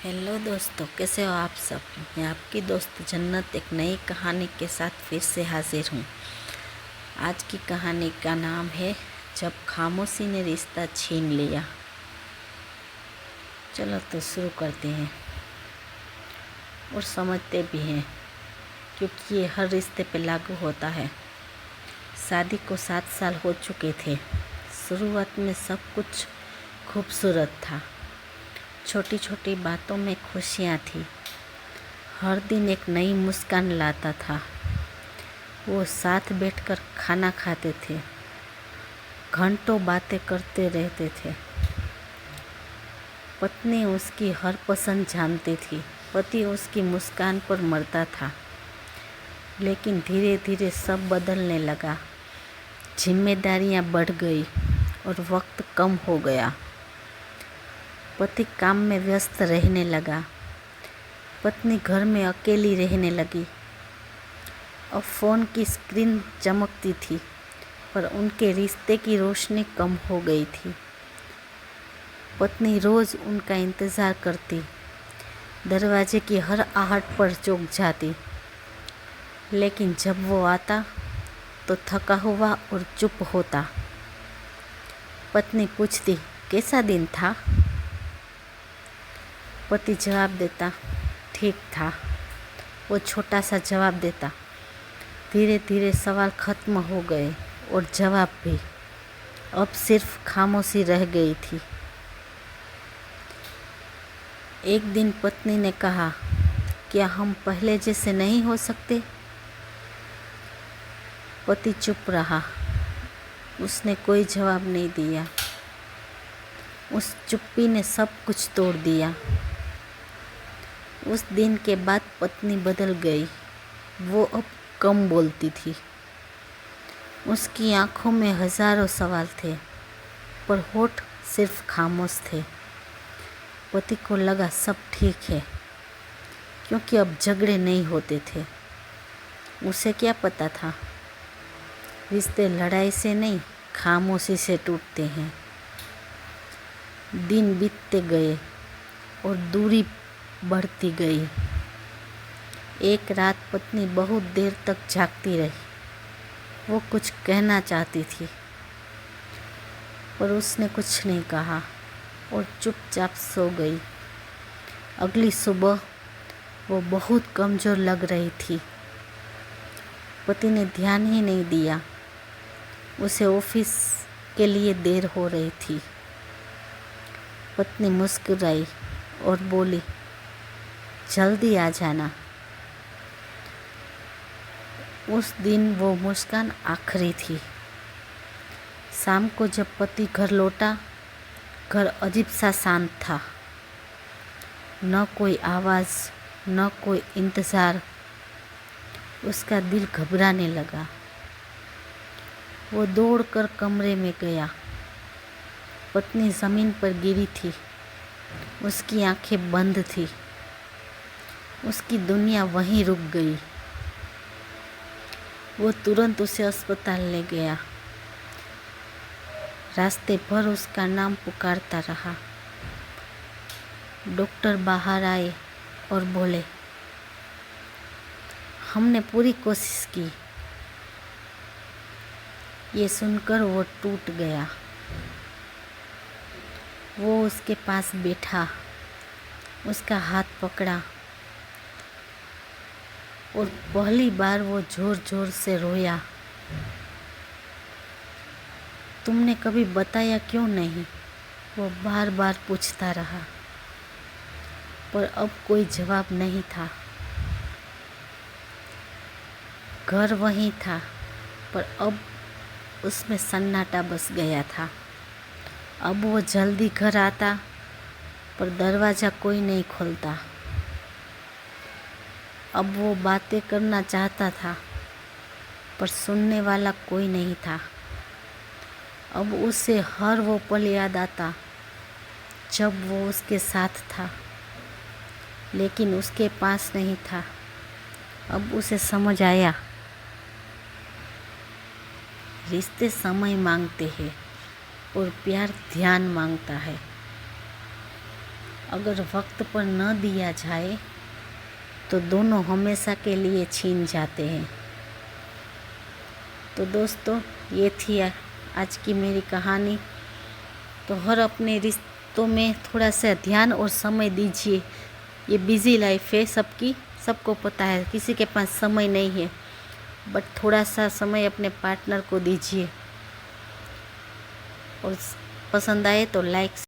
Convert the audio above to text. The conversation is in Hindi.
हेलो दोस्तों, कैसे हो आप सब। मैं आपकी दोस्त जन्नत एक नई कहानी के साथ फिर से हाजिर हूँ। आज की कहानी का नाम है जब खामोशी ने रिश्ता छीन लिया। चलो तो शुरू करते हैं और समझते भी हैं, क्योंकि ये हर रिश्ते पे लागू होता है। शादी को 7 साल हो चुके थे। शुरुआत में सब कुछ खूबसूरत था। छोटी छोटी बातों में खुशियाँ थी। हर दिन एक नई मुस्कान लाता था। वो साथ बैठकर खाना खाते थे, घंटों बातें करते रहते थे। पत्नी उसकी हर पसंद जानती थी, पति उसकी मुस्कान पर मरता था। लेकिन धीरे धीरे सब बदलने लगा। जिम्मेदारियां बढ़ गई और वक्त कम हो गया। पति काम में व्यस्त रहने लगा, पत्नी घर में अकेली रहने लगी। अब फ़ोन की स्क्रीन चमकती थी, पर उनके रिश्ते की रोशनी कम हो गई थी। पत्नी रोज़ उनका इंतज़ार करती, दरवाजे की हर आहट पर चौंक जाती। लेकिन जब वो आता तो थका हुआ और चुप होता। पत्नी पूछती, कैसा दिन था? पति जवाब देता, ठीक था। वो छोटा सा जवाब देता। धीरे धीरे सवाल खत्म हो गए और जवाब भी। अब सिर्फ खामोशी रह गई थी। एक दिन पत्नी ने कहा, क्या हम पहले जैसे नहीं हो सकते? पति चुप रहा। उसने कोई जवाब नहीं दिया। उस चुप्पी ने सब कुछ तोड़ दिया। उस दिन के बाद पत्नी बदल गई। वो अब कम बोलती थी। उसकी आंखों में हजारों सवाल थे, पर होठ सिर्फ खामोश थे। पति को लगा सब ठीक है, क्योंकि अब झगड़े नहीं होते थे। उसे क्या पता था, रिश्ते लड़ाई से नहीं, खामोशी से टूटते हैं। दिन बीतते गए और दूरी बढ़ती गई। एक रात पत्नी बहुत देर तक जागती रही। वो कुछ कहना चाहती थी, पर उसने कुछ नहीं कहा और चुपचाप सो गई। अगली सुबह वो बहुत कमज़ोर लग रही थी। पति ने ध्यान ही नहीं दिया। उसे ऑफिस के लिए देर हो रही थी। पत्नी मुस्कुराई और बोली, जल्दी आ जाना। उस दिन वो मुस्कान आखिरी थी। शाम को जब पति घर लौटा, घर अजीब सा शांत था। न कोई आवाज़, न कोई इंतज़ार। उसका दिल घबराने लगा। वो दौड़कर कमरे में गया। पत्नी ज़मीन पर गिरी थी। उसकी आंखें बंद थी। उसकी दुनिया वहीं रुक गई। वो तुरंत उसे अस्पताल ले गया। रास्ते भर उसका नाम पुकारता रहा। डॉक्टर बाहर आए और बोले, हमने पूरी कोशिश की। ये सुनकर वो टूट गया। वो उसके पास बैठा, उसका हाथ पकड़ा और पहली बार वो जोर जोर से रोया। तुमने कभी बताया क्यों नहीं? वो बार बार पूछता रहा, पर अब कोई जवाब नहीं था। घर वहीं था, पर अब उसमें सन्नाटा बस गया था। अब वो जल्दी घर आता, पर दरवाज़ा कोई नहीं खोलता। अब वो बातें करना चाहता था, पर सुनने वाला कोई नहीं था। अब उसे हर वो पल याद आता जब वो उसके साथ था, लेकिन उसके पास नहीं था। अब उसे समझ आया, रिश्ते समय मांगते हैं और प्यार ध्यान मांगता है। अगर वक्त पर न दिया जाए तो दोनों हमेशा के लिए छीन जाते हैं। तो दोस्तों, ये थी आज की मेरी कहानी। तो हर अपने रिश्तों में थोड़ा सा ध्यान और समय दीजिए। ये बिज़ी लाइफ है सबकी, सबको पता है, किसी के पास समय नहीं है, बट थोड़ा सा समय अपने पार्टनर को दीजिए। और पसंद आए तो लाइक